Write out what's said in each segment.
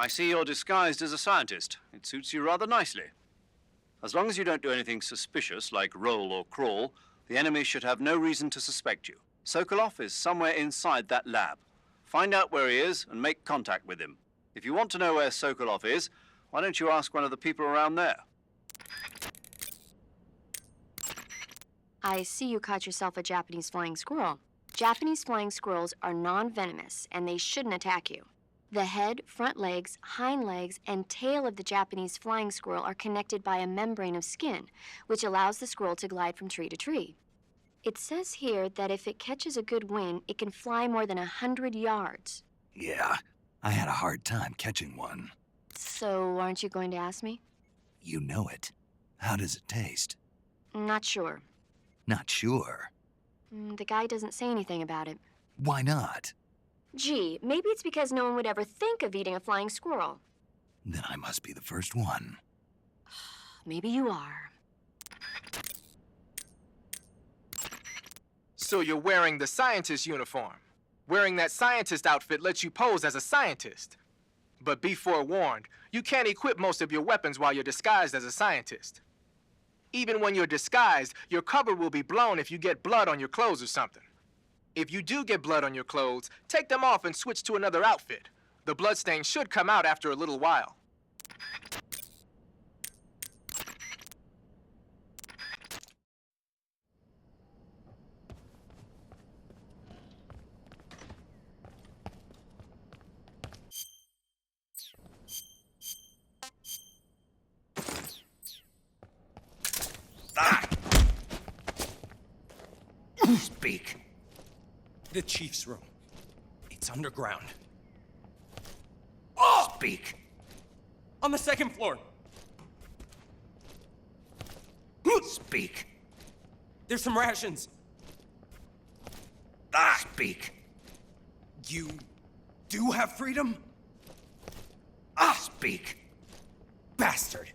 I see you're disguised as a scientist. It suits you rather nicely. As long as you don't do anything suspicious, like roll or crawl, the enemy should have no reason to suspect you. Sokolov is somewhere inside that lab. Find out where he is and make contact with him. If you want to know where Sokolov is, why don't you ask one of the people around there? I see you caught yourself a Japanese flying squirrel. Japanese flying squirrels are non-venomous, and they shouldn't attack you. The head, front legs, hind legs, and tail of the Japanese flying squirrel are connected by a membrane of skin, which allows the squirrel to glide from tree to tree. It says here that if it catches a good wind, it can fly more than 100 yards. Yeah, I had a hard time catching one. So, aren't you going to ask me? You know it. How does it taste? Not sure. Not sure. The guy doesn't say anything about it. Why not? Gee, maybe it's because no one would ever think of eating a flying squirrel. Then I must be the first one. Maybe you are. So you're wearing the scientist uniform. Wearing that scientist outfit lets you pose as a scientist. But be forewarned, you can't equip most of your weapons while you're disguised as a scientist. Even when you're disguised, your cover will be blown if you get blood on your clothes or something. If you do get blood on your clothes, take them off and switch to another outfit. The bloodstain should come out after a little while. Speak. The chief's room. It's underground. Speak. On the second floor. Speak. There's some rations. Speak. You do have freedom? Speak. Bastard.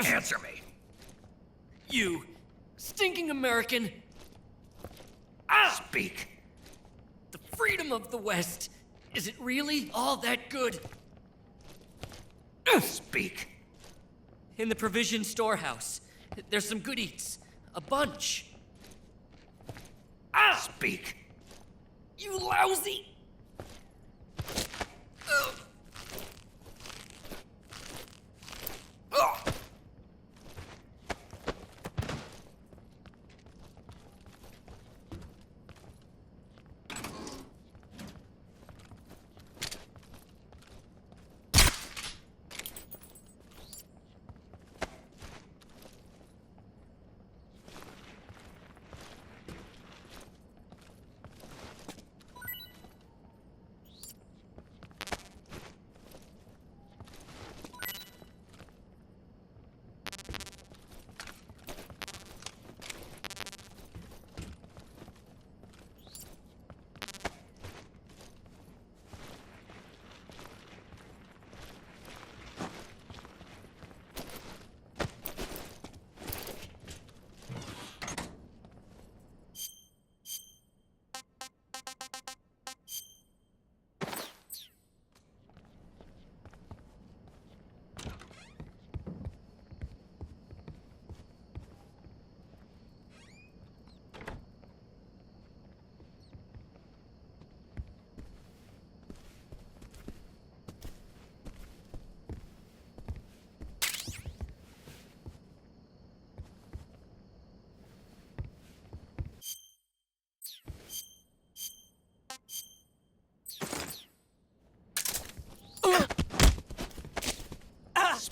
Answer me. You stinking American. Speak. The freedom of the West, is it really all that good? Speak. In the provision storehouse, there's some good eats. A bunch. Speak. You lousy!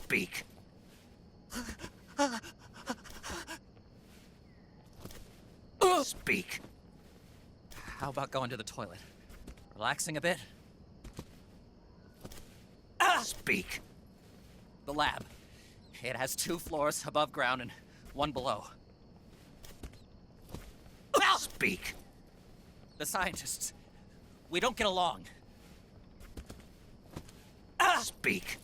Speak. Speak. How about going to the toilet? Relaxing a bit? Speak. The lab. It has 2 floors above ground and 1 below. Speak. The scientists. We don't get along. Speak.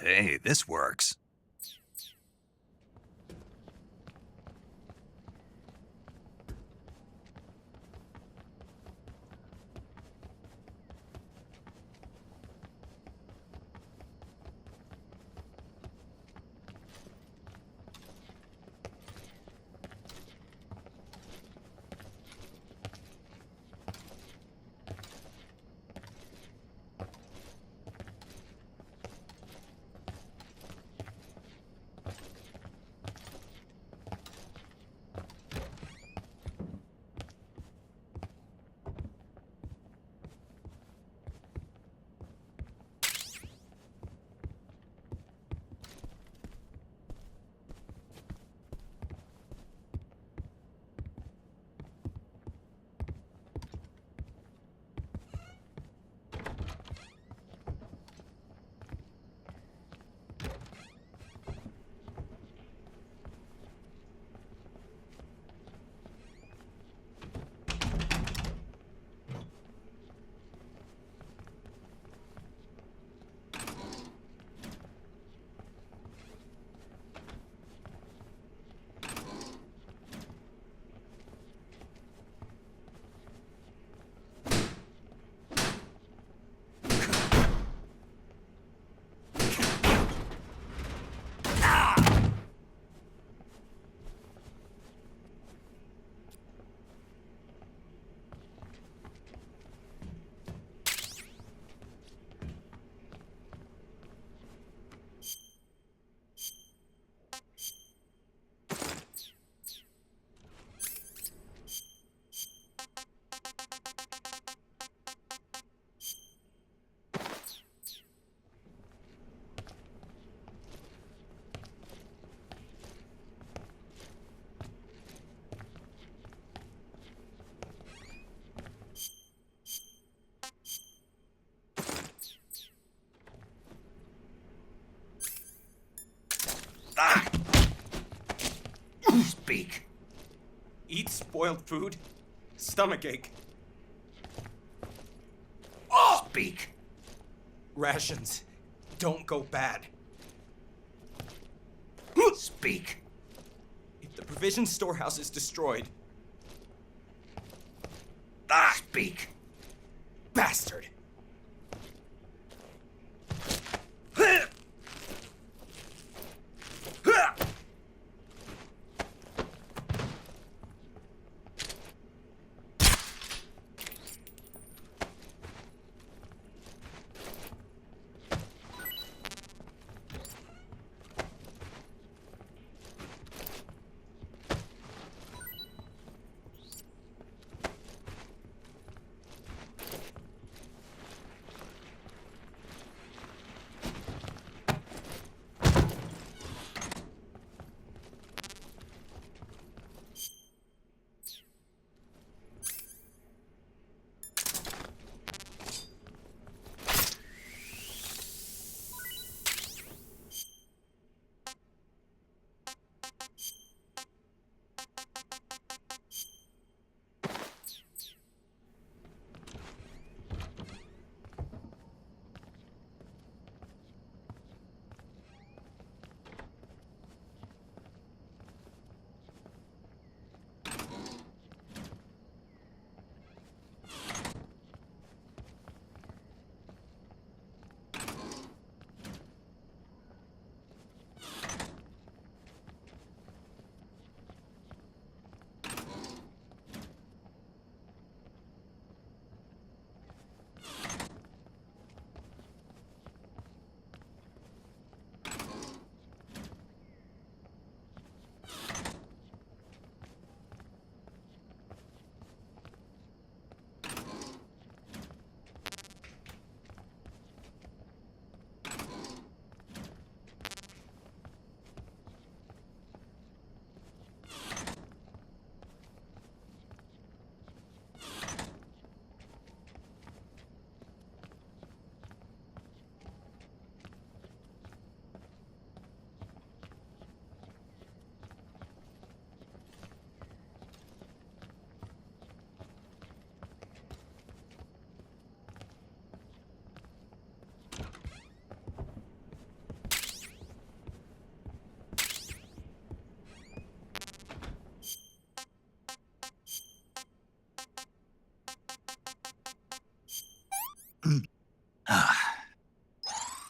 Hey, this works. Spoiled food? Stomachache? Speak. Rations. Don't go bad. Speak. If the provision storehouse is destroyed... Speak. Bastard!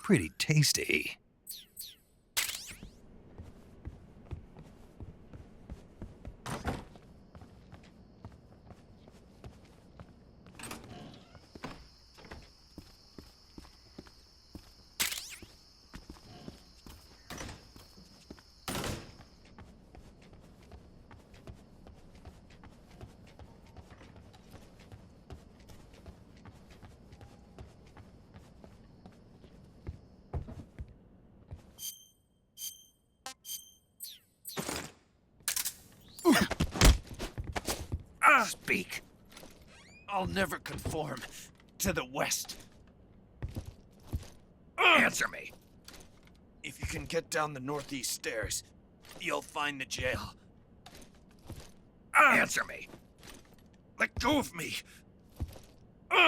Pretty tasty. Speak. I'll never conform to the West. Answer me. If you can get down the northeast stairs, you'll find the jail. Answer me. Let go of me!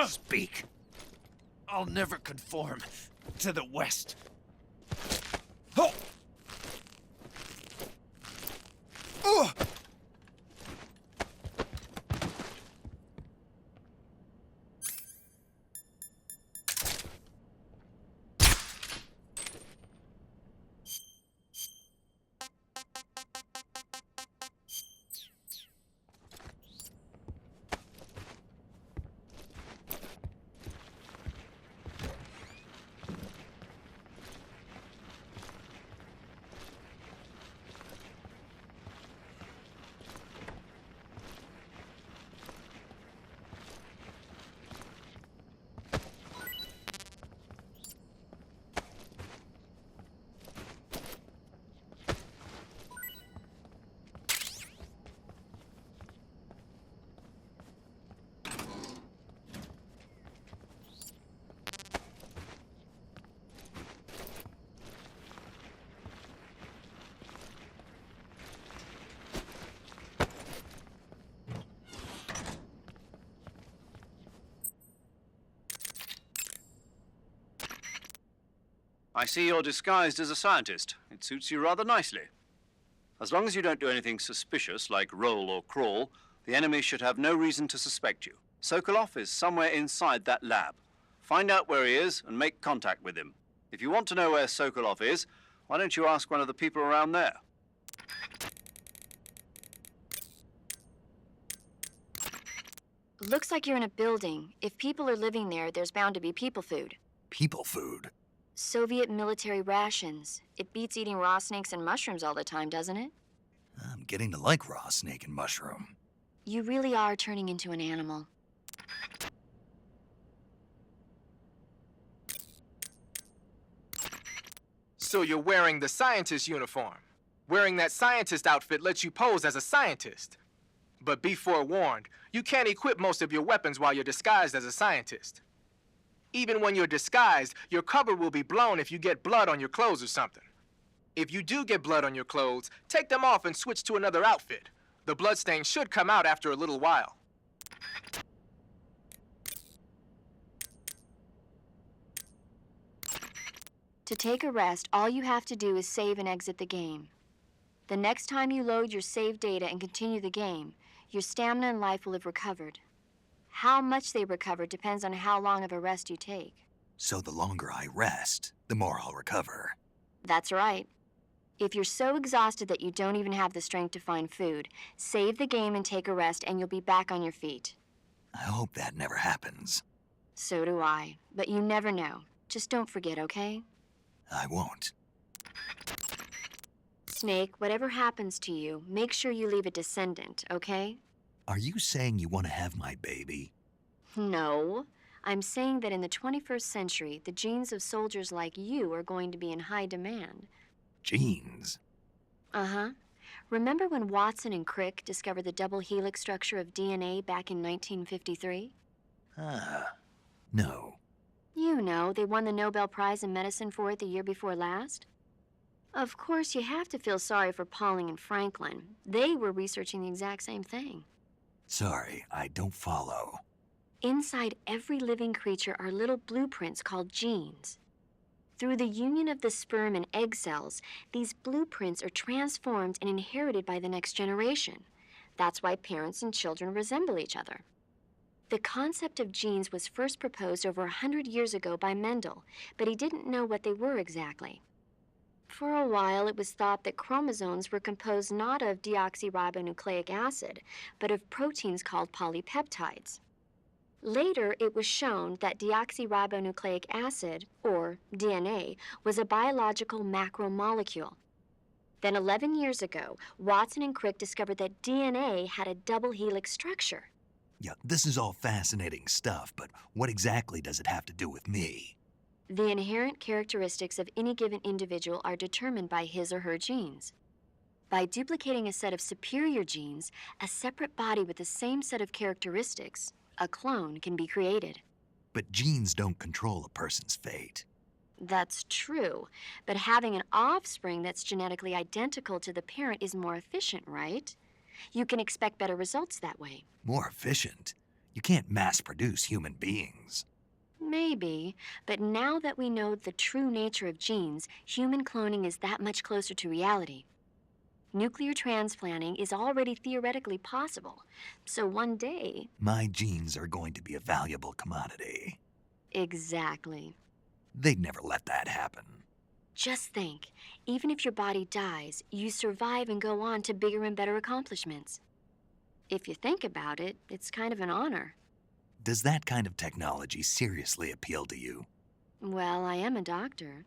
Speak. I'll never conform to the West. Oh! Oh! I see you're disguised as a scientist. It suits you rather nicely. As long as you don't do anything suspicious, like roll or crawl, the enemy should have no reason to suspect you. Sokolov is somewhere inside that lab. Find out where he is and make contact with him. If you want to know where Sokolov is, why don't you ask one of the people around there? Looks like you're in a building. If people are living there, there's bound to be people food. People food? Soviet military rations. It beats eating raw snakes and mushrooms all the time, doesn't it? I'm getting to like raw snake and mushroom. You really are turning into an animal. So you're wearing the scientist uniform. Wearing that scientist outfit lets you pose as a scientist. But be forewarned, you can't equip most of your weapons while you're disguised as a scientist. Even when you're disguised, your cover will be blown if you get blood on your clothes or something. If you do get blood on your clothes, take them off and switch to another outfit. The bloodstain should come out after a little while. To take a rest, all you have to do is save and exit the game. The next time you load your save data and continue the game, your stamina and life will have recovered. How much they recover depends on how long of a rest you take. So the longer I rest, the more I'll recover. That's right. If you're so exhausted that you don't even have the strength to find food, save the game and take a rest and you'll be back on your feet. I hope that never happens. So do I. But you never know. Just don't forget, okay? I won't. Snake, whatever happens to you, make sure you leave a descendant, okay? Are you saying you want to have my baby? No. I'm saying that in the 21st century, the genes of soldiers like you are going to be in high demand. Genes? Uh-huh. Remember when Watson and Crick discovered the double helix structure of DNA back in 1953? No. You know, they won the Nobel Prize in Medicine for it the year before last. Of course, you have to feel sorry for Pauling and Franklin. They were researching the exact same thing. Sorry, I don't follow. Inside every living creature are little blueprints called genes. Through the union of the sperm and egg cells, these blueprints are transformed and inherited by the next generation. That's why parents and children resemble each other. The concept of genes was first proposed over 100 years ago by Mendel, but he didn't know what they were exactly. For a while, it was thought that chromosomes were composed not of deoxyribonucleic acid, but of proteins called polypeptides. Later, it was shown that deoxyribonucleic acid, or DNA, was a biological macromolecule. Then 11 years ago, Watson and Crick discovered that DNA had a double helix structure. Yeah, this is all fascinating stuff, but what exactly does it have to do with me? The inherent characteristics of any given individual are determined by his or her genes. By duplicating a set of superior genes, a separate body with the same set of characteristics, a clone, can be created. But genes don't control a person's fate. That's true, but having an offspring that's genetically identical to the parent is more efficient, right? You can expect better results that way. More efficient? You can't mass-produce human beings. Maybe, but now that we know the true nature of genes, human cloning is that much closer to reality. Nuclear transplanting is already theoretically possible, so one day... My genes are going to be a valuable commodity. Exactly. They'd never let that happen. Just think, even if your body dies, you survive and go on to bigger and better accomplishments. If you think about it, it's kind of an honor. Does that kind of technology seriously appeal to you? Well, I am a doctor.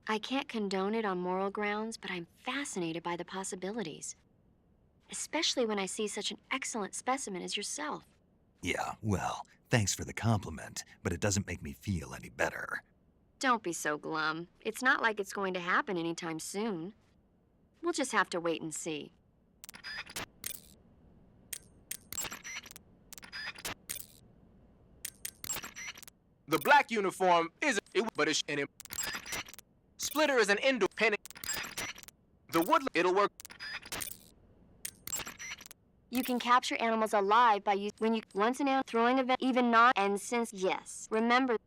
I can't condone it on moral grounds, but I'm fascinated by the possibilities. Especially when I see such an excellent specimen as yourself. Yeah, well, thanks for the compliment, but it doesn't make me feel any better. Don't be so glum. It's not like it's going to happen anytime soon. We'll just have to wait and see. The black uniform but it's an splitter is an indoor penny. The wood, it'll work. You can capture animals alive by once an animal throwing event, even not, and since, yes. Remember,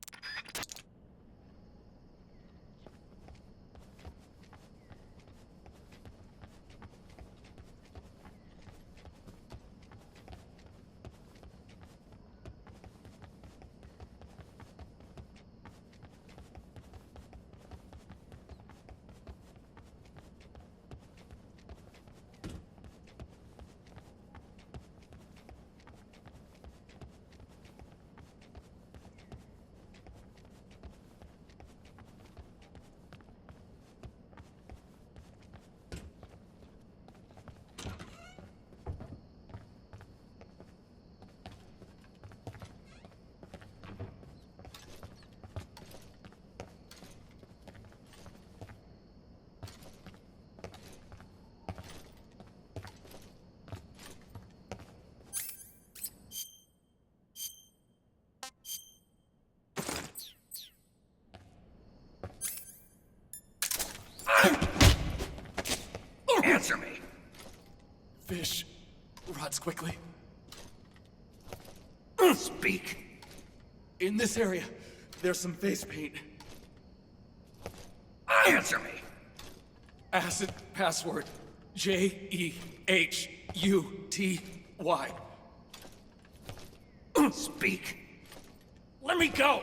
fish rots quickly. Speak. In this area, there's some face paint. Answer me. Acid password J-E-H-U-T-Y. Speak. Let me go!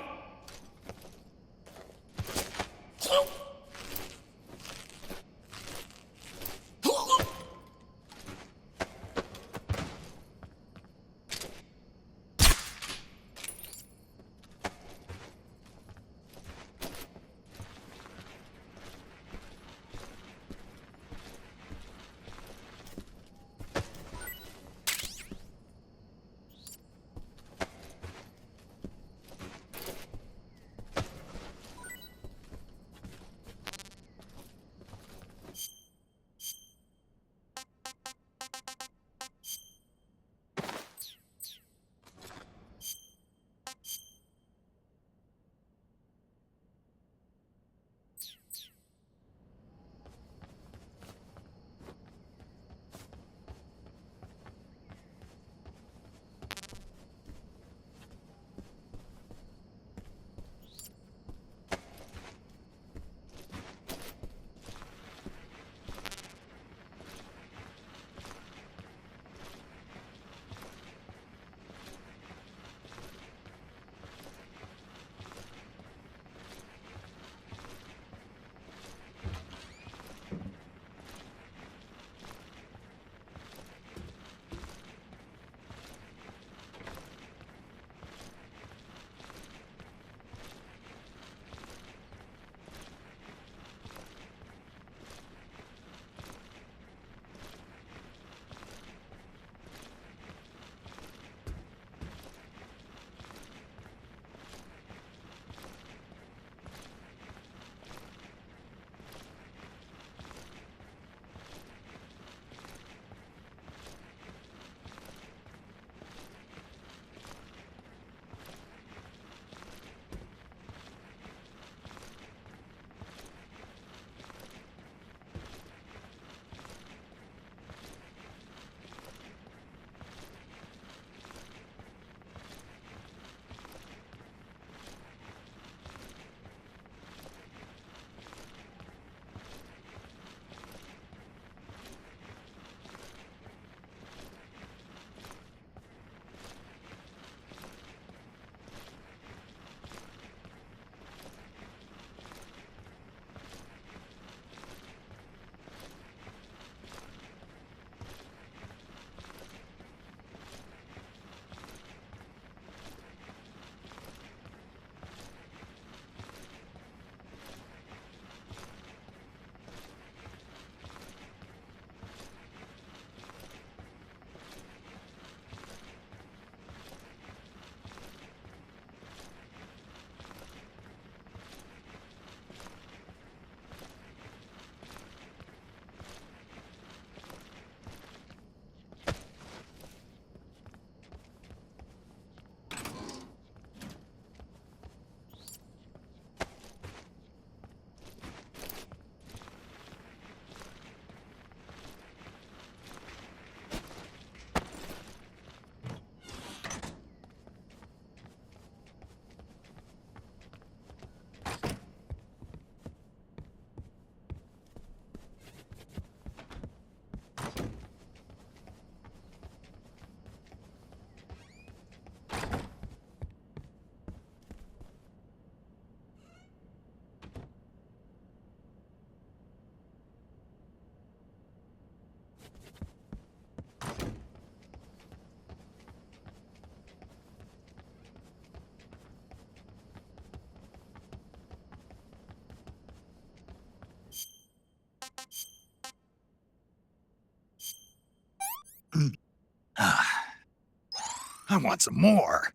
I want some more.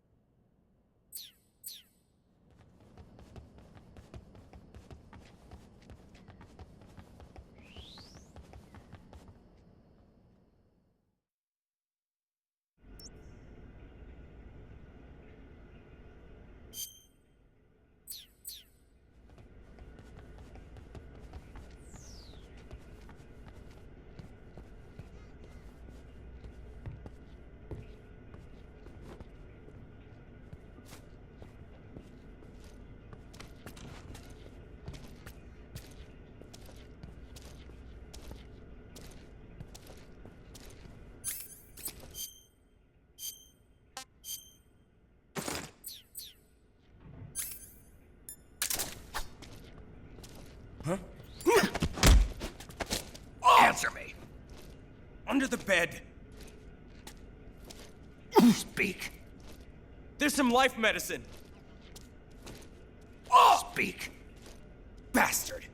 Answer me. Under the bed. Speak. There's some life medicine. Speak. Bastard.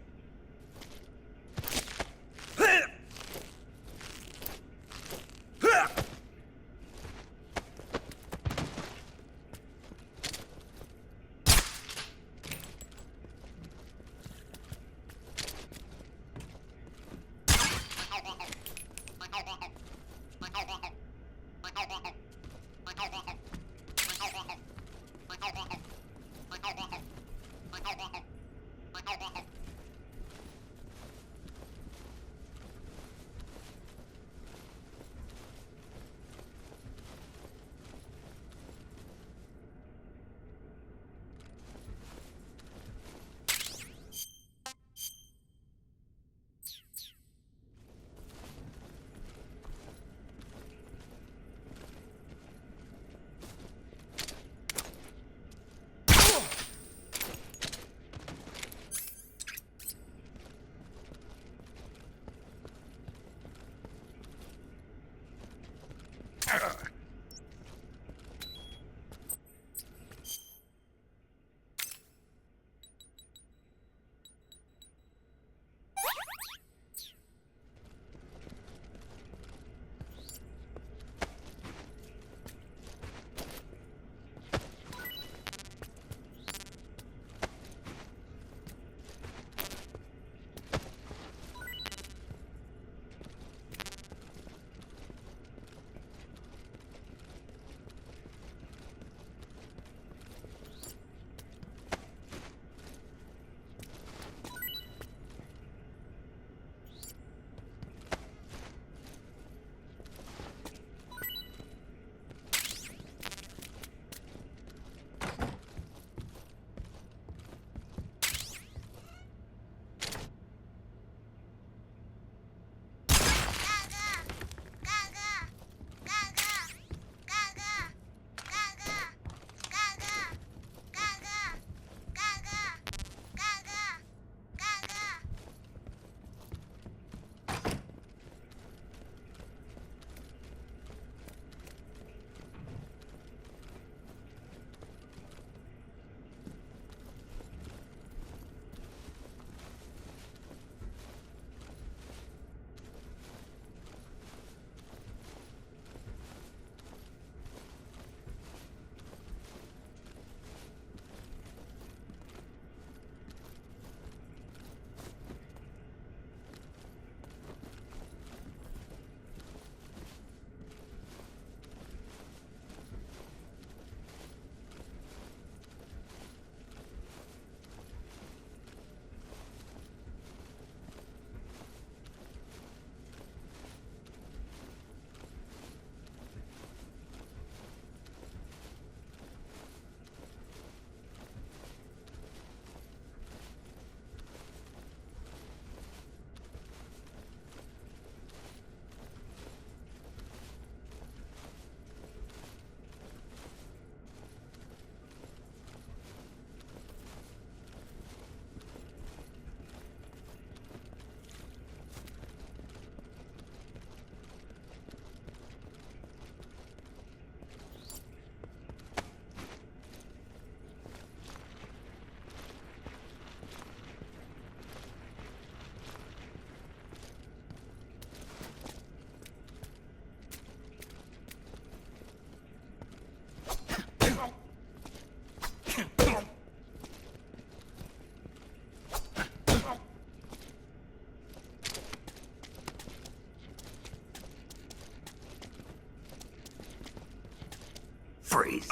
Freeze.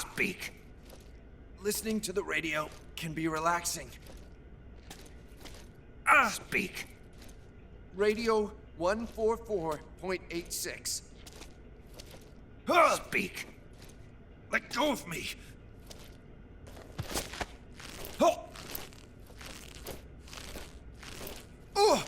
Speak. Listening to the radio can be relaxing. Speak. Radio 144.86. Speak. Let go of me. Oh. Oh.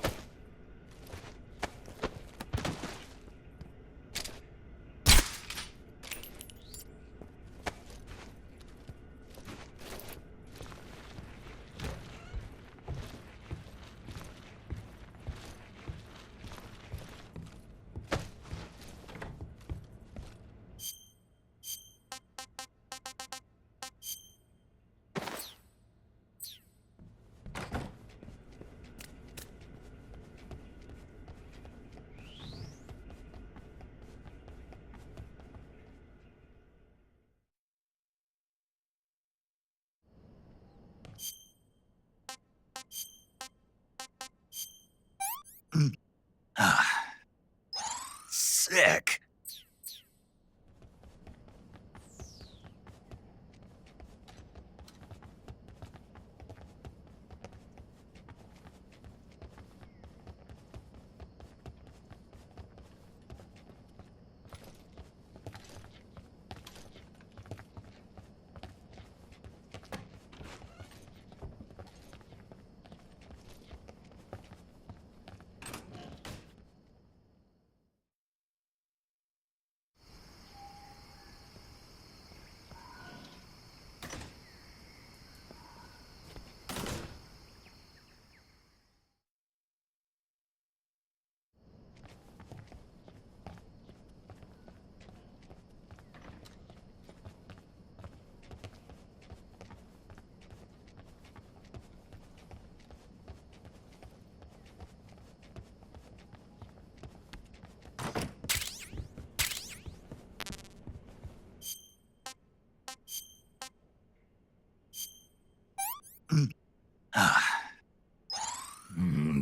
Sick.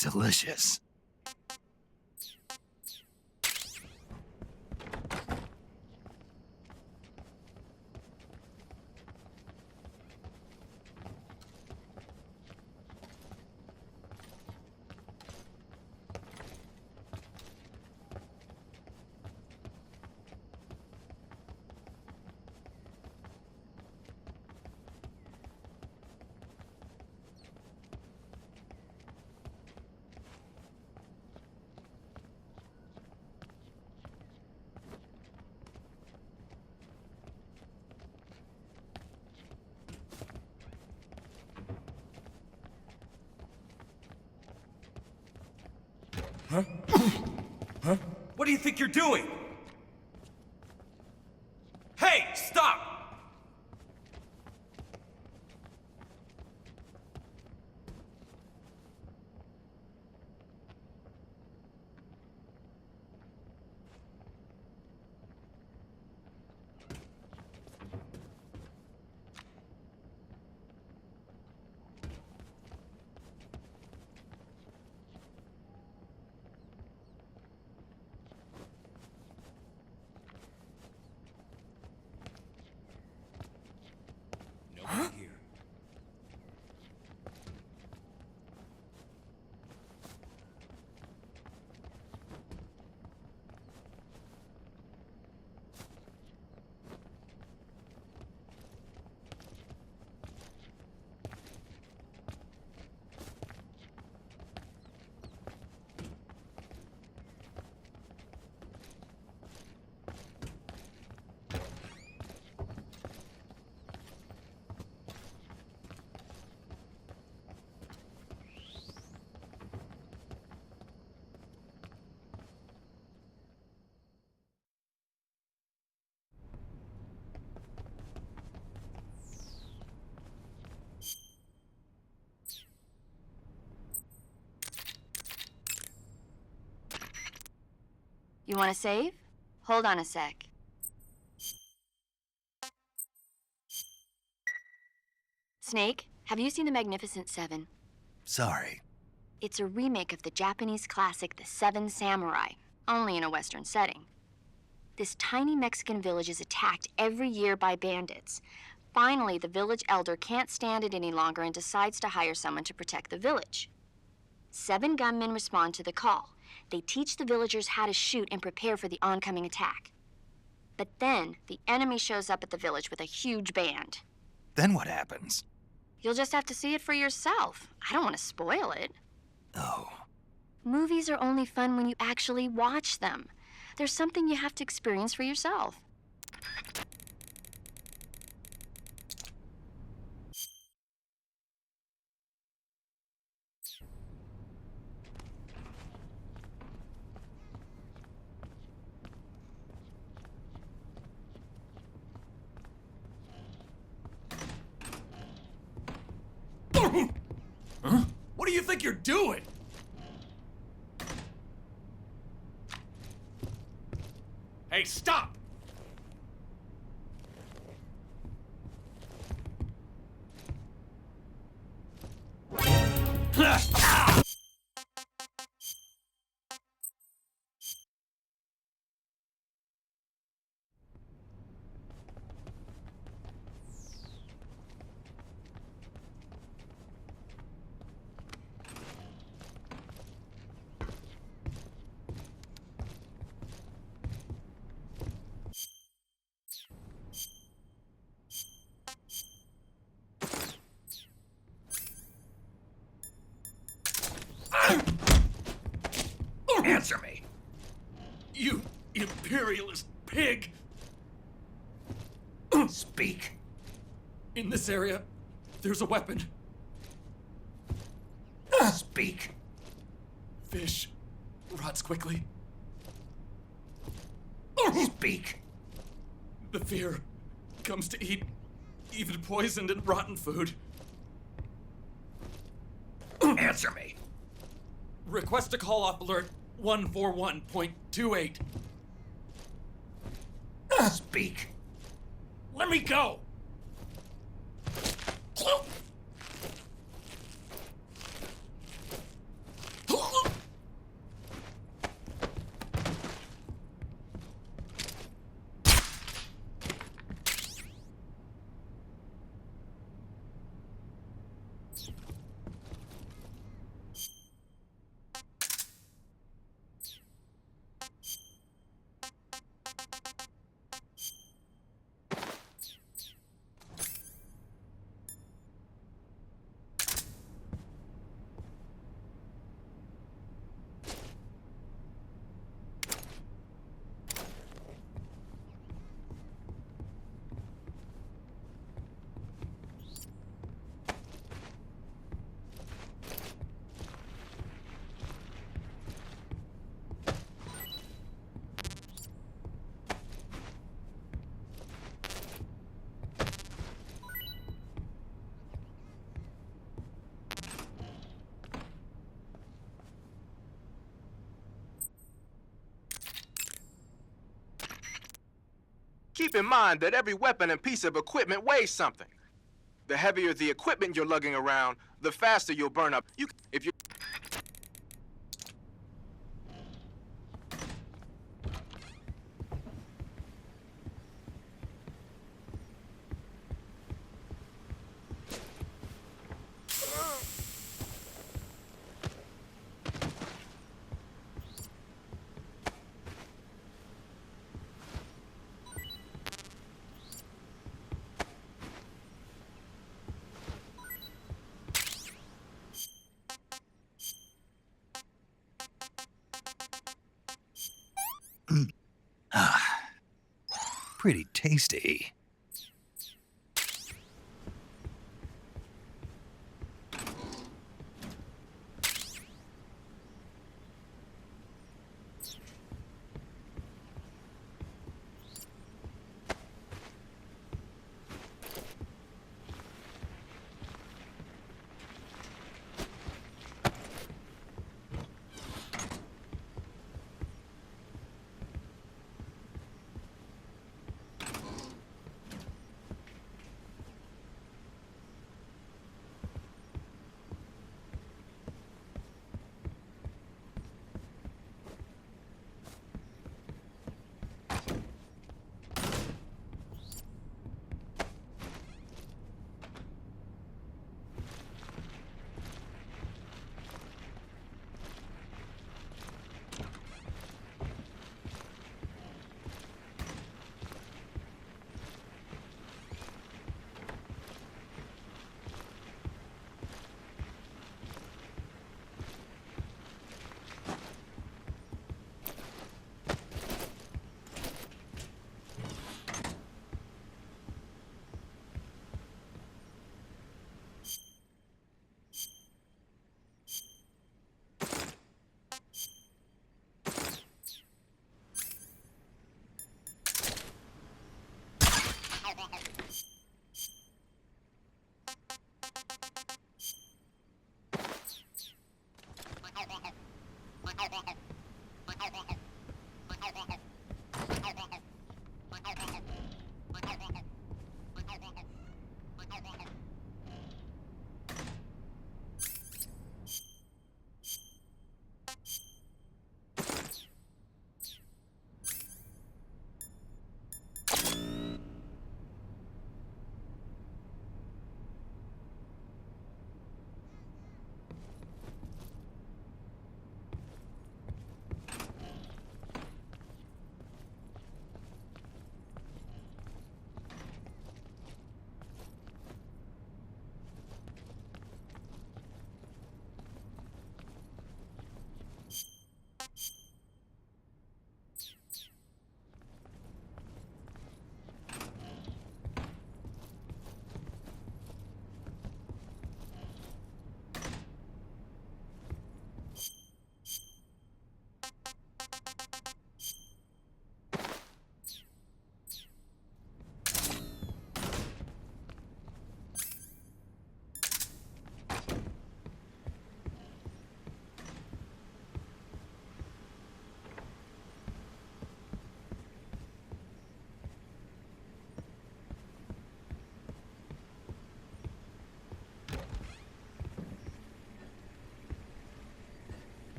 Delicious. Huh? Huh? What do you think you're doing? Hey, stop! Here. You want to save? Hold on a sec. Snake, have you seen The Magnificent Seven? Sorry. It's a remake of the Japanese classic The Seven Samurai, only in a Western setting. This tiny Mexican village is attacked every year by bandits. Finally, the village elder can't stand it any longer and decides to hire someone to protect the village. 7 gunmen respond to the call. They teach the villagers how to shoot and prepare for the oncoming attack. But then, the enemy shows up at the village with a huge band. Then what happens? You'll just have to see it for yourself. I don't want to spoil it. Oh. Movies are only fun when you actually watch them. There's something you have to experience for yourself. Huh? What do you think you're doing? Hey, stop! Answer me! You imperialist pig! Speak. In this area, there's a weapon. Speak. Fish rots quickly. Speak. The fear comes to eat even poisoned and rotten food. Answer me. Request a call-off alert 141.28. Speak. Let me go! Keep in mind that every weapon and piece of equipment weighs something. The heavier the equipment you're lugging around, the faster you'll burn up. If you Pretty tasty.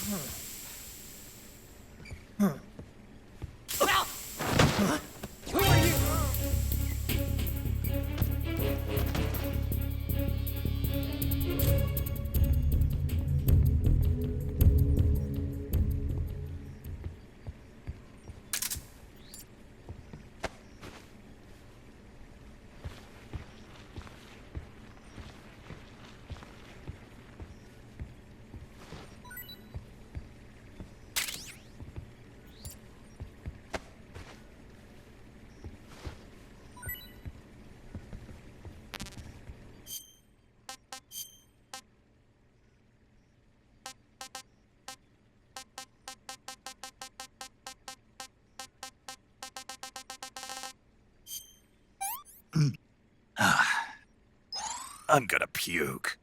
Who are you? I'm gonna puke.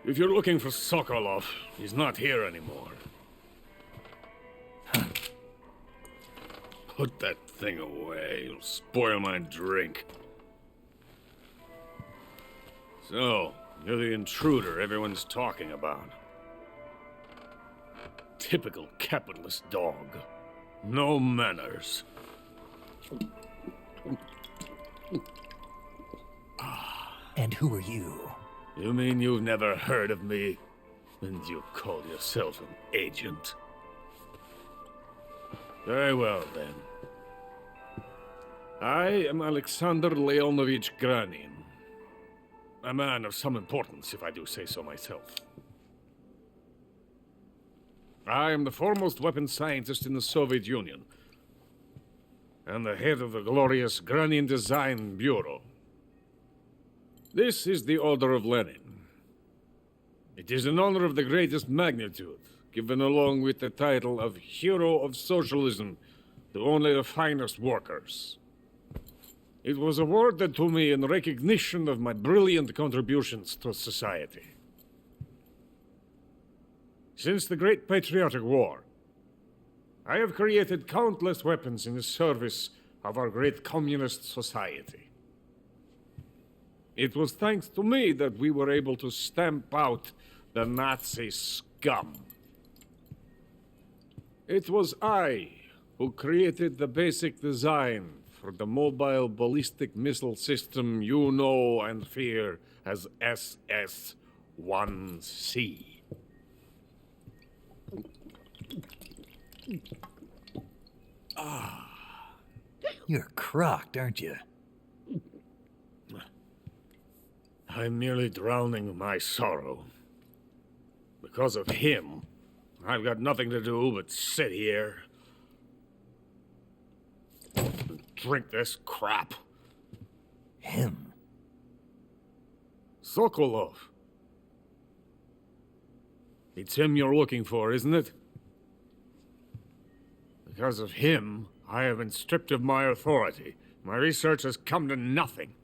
If you're looking for Sokolov, he's not here anymore. Put that thing away. You'll spoil my drink. So, you're the intruder everyone's talking about. Typical capitalist dog. No manners. And who are you? You mean you've never heard of me? And you call yourself an agent? Very well, then. I am Alexander Leonovich Graniny. A man of some importance, if I do say so myself. I am the foremost weapons scientist in the Soviet Union, and the head of the glorious Graniny Design Bureau. This is the Order of Lenin. It is an honor of the greatest magnitude, given along with the title of Hero of Socialism to only the finest workers. It was awarded to me in recognition of my brilliant contributions to society. Since the Great Patriotic War, I have created countless weapons in the service of our great communist society. It was thanks to me that we were able to stamp out the Nazi scum. It was I who created the basic design for the mobile ballistic missile system you know and fear as SS-1C. You're crocked, aren't you? I'm merely drowning my sorrow. Because of him, I've got nothing to do but sit here and drink this crap. Him? Sokolov. It's him you're looking for, isn't it? Because of him, I have been stripped of my authority. My research has come to nothing.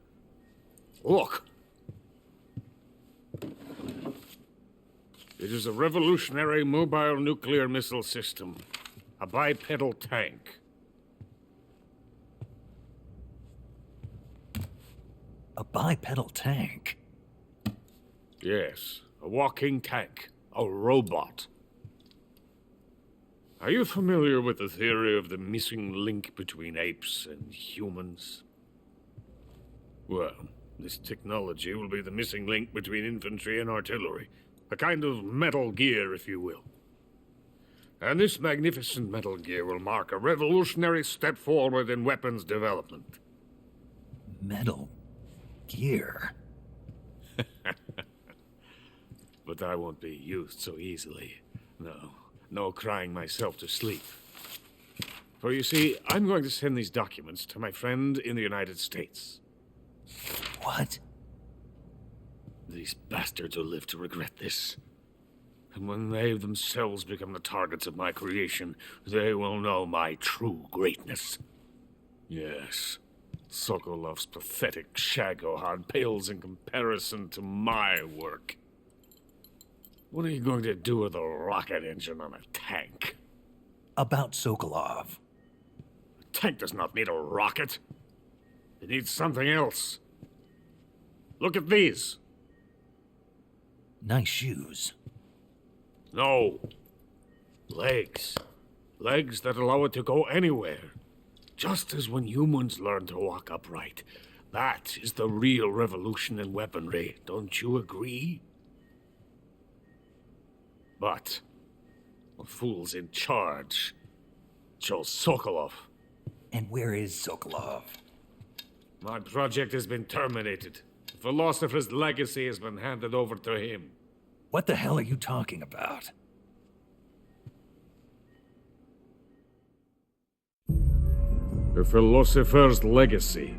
Look. It is a revolutionary mobile nuclear missile system. A bipedal tank. A bipedal tank? Yes, a walking tank. A robot. Are you familiar with the theory of the missing link between apes and humans? Well, this technology will be the missing link between infantry and artillery. A kind of Metal Gear, if you will. And this magnificent Metal Gear will mark a revolutionary step forward in weapons development. Metal Gear? But I won't be used so easily. No crying myself to sleep. For you see, I'm going to send these documents to my friend in the United States. What? These bastards will live to regret this. And when they themselves become the targets of my creation, they will know my true greatness. Yes, Sokolov's pathetic Shagohod pales in comparison to my work. What are you going to do with a rocket engine on a tank? About Sokolov. A tank does not need a rocket. It needs something else. Look at these. Nice shoes. No. Legs. Legs that allow it to go anywhere. Just as when humans learn to walk upright. That is the real revolution in weaponry. Don't you agree? But the fool's in charge. Chose Sokolov. And where is Sokolov? My project has been terminated. The philosopher's legacy has been handed over to him. What the hell are you talking about? The philosopher's legacy.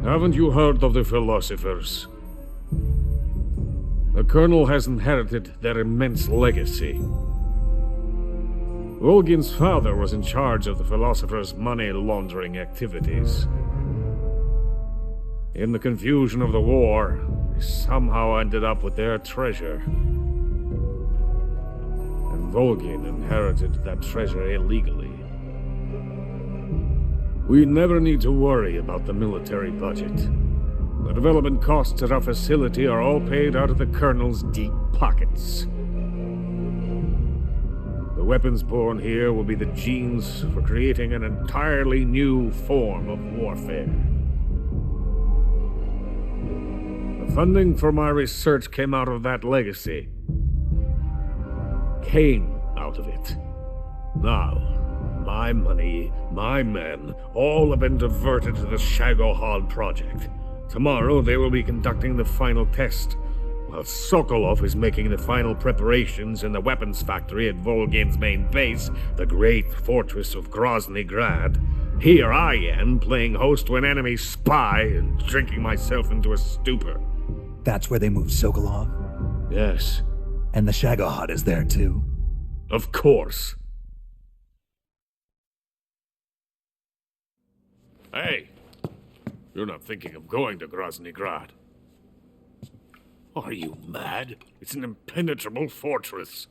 Haven't you heard of the philosophers? The Colonel has inherited their immense legacy. Volgin's father was in charge of the philosophers' money laundering activities. In the confusion of the war, they somehow ended up with their treasure. And Volgin inherited that treasure illegally. We never need to worry about the military budget. The development costs at our facility are all paid out of the Colonel's deep pockets. The weapons born here will be the genes for creating an entirely new form of warfare. The funding for my research came out of that legacy. Came out of it. Now, my money, my men, all have been diverted to the Shagohod project. Tomorrow they will be conducting the final test, while Sokolov is making the final preparations in the weapons factory at Volgin's main base, the great fortress of Grozny Grad. Here I am, playing host to an enemy spy and drinking myself into a stupor. That's where they moved Sokolov? Yes. And the Shagohod is there too? Of course. Hey, you're not thinking of going to Grozny Grad. Are you mad? It's an impenetrable fortress.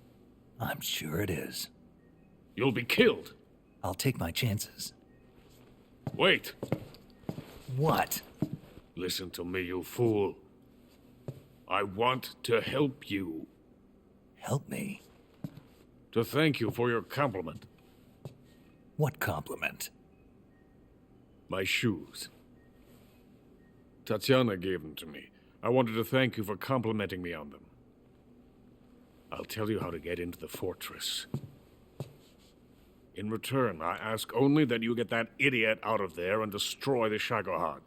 I'm sure it is. You'll be killed. I'll take my chances. Wait. What? Listen to me, you fool. I want to help you. Help me? To thank you for your compliment. What compliment? My shoes. Tatiana gave them to me. I wanted to thank you for complimenting me on them. I'll tell you how to get into the fortress. In return, I ask only that you get that idiot out of there and destroy the Shagohod.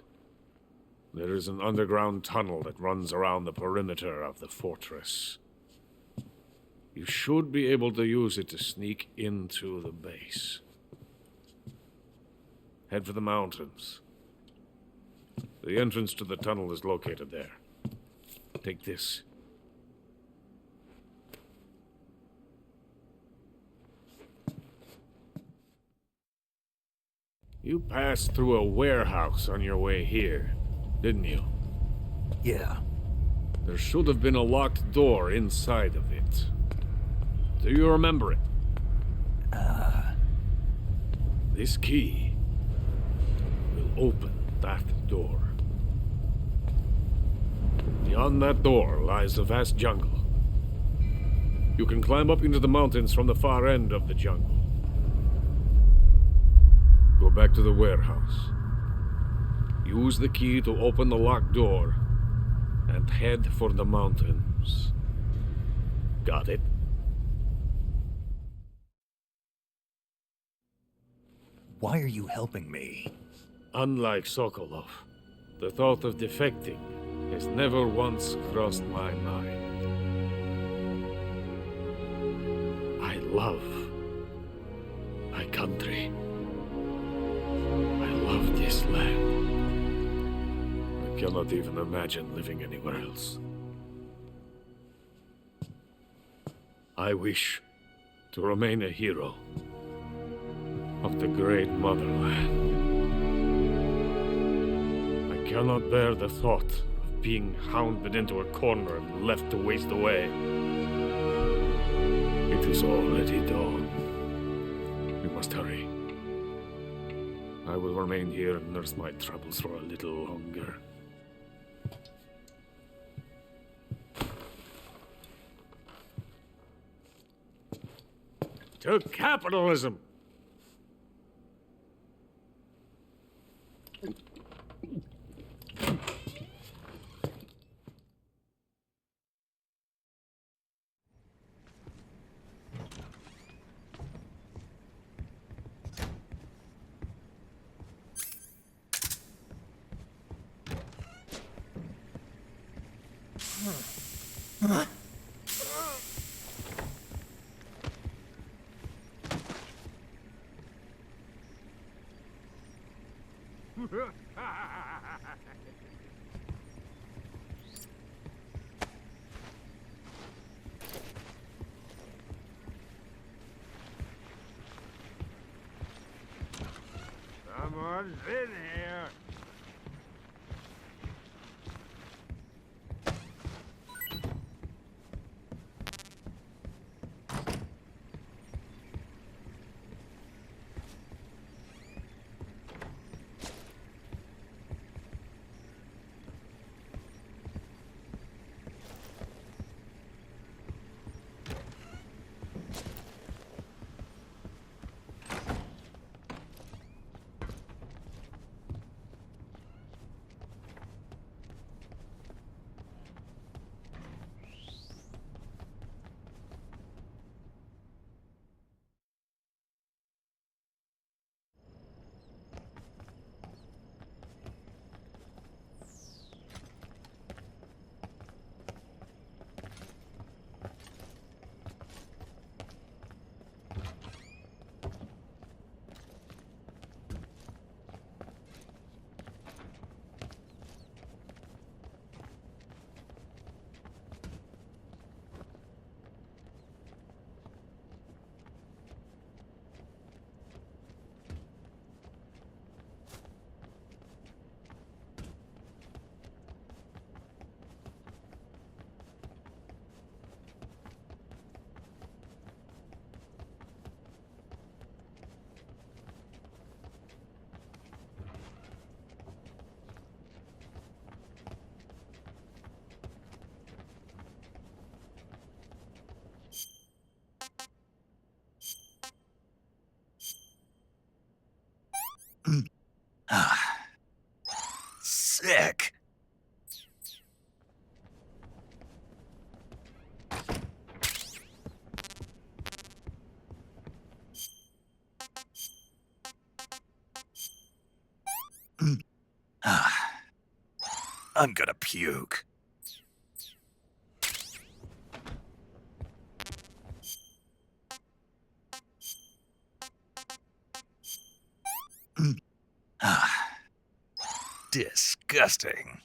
There is an underground tunnel that runs around the perimeter of the fortress. You should be able to use it to sneak into the base. Head for the mountains. The entrance to the tunnel is located there. Take this. You passed through a warehouse on your way here, didn't you? Yeah. There should have been a locked door inside of it. Do you remember it? This key will open that door. Beyond that door lies a vast jungle. You can climb up into the mountains from the far end of the jungle. Go back to the warehouse. Use the key to open the locked door and head for the mountains. Got it. Why are you helping me? Unlike Sokolov, the thought of defecting has never once crossed my mind. I love my country. I love this land. I cannot even imagine living anywhere else. I wish to remain a hero of the great motherland. I cannot bear the thought of being hounded into a corner and left to waste away. It is already dawn. We must hurry. I will remain here and nurse my troubles for a little longer. To capitalism! Someone's in here. Sick. I'm gonna puke. Disgusting.